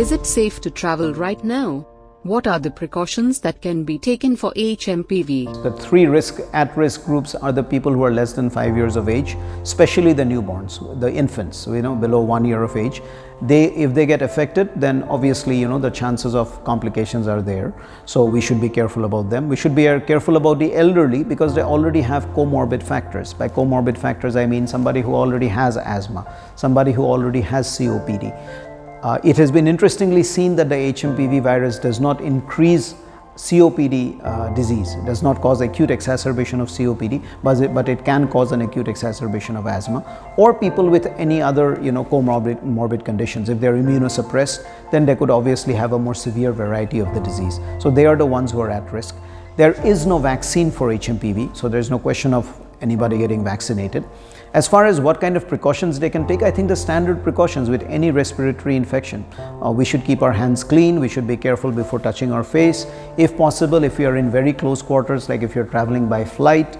Is it safe to travel right now? What are the precautions that can be taken for hMPV? The three at-risk groups are the people who are less than 5 years of age, especially the newborns, the infants, below 1 year of age. If they get affected, then obviously, the chances of complications are there. So we should be careful about them. We should be careful about the elderly because they already have comorbid factors. By comorbid factors, I mean somebody who already has asthma, somebody who already has COPD. It has been interestingly seen that the hMPV virus does not increase COPD disease. It does not cause acute exacerbation of COPD, but it can cause an acute exacerbation of asthma, or people with any other comorbid conditions. If they're immunosuppressed, then they could obviously have a more severe variety of the disease. So they are the ones who are at risk. There is no vaccine for hMPV, so there's no question of anybody getting vaccinated. As far as what kind of precautions they can take, I think the standard precautions with any respiratory infection. We should keep our hands clean, we should be careful before touching our face. If possible, if we are in very close quarters, like if you're traveling by flight,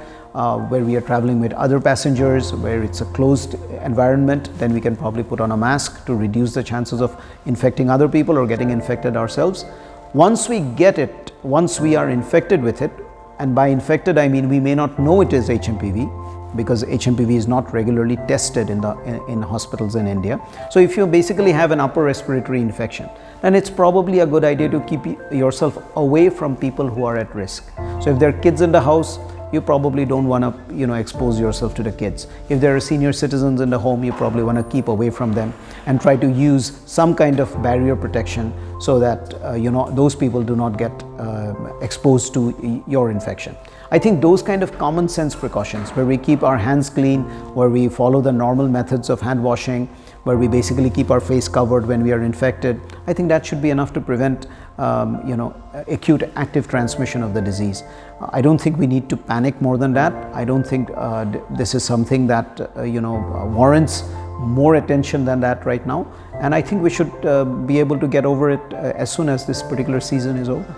where we are traveling with other passengers, where it's a closed environment, then we can probably put on a mask to reduce the chances of infecting other people or getting infected ourselves. Once we get it, once we are infected with it, and by infected I mean we may not know it is hMPV, because hMPV is not regularly tested in hospitals in India. So if you basically have an upper respiratory infection, then it's probably a good idea to keep yourself away from people who are at risk. So if there are kids in the house, you probably don't want to expose yourself to the kids. If there are senior citizens in the home, you probably want to keep away from them and try to use some kind of barrier protection so that those people do not get exposed to your infection. I think those kind of common sense precautions, where we keep our hands clean, where we follow the normal methods of hand washing, where we basically keep our face covered when we are infected, I think that should be enough to prevent acute active transmission of the disease. I don't think we need to panic more than that. I don't think this is something that warrants more attention than that right now, and I think we should be able to get over it as soon as this particular season is over.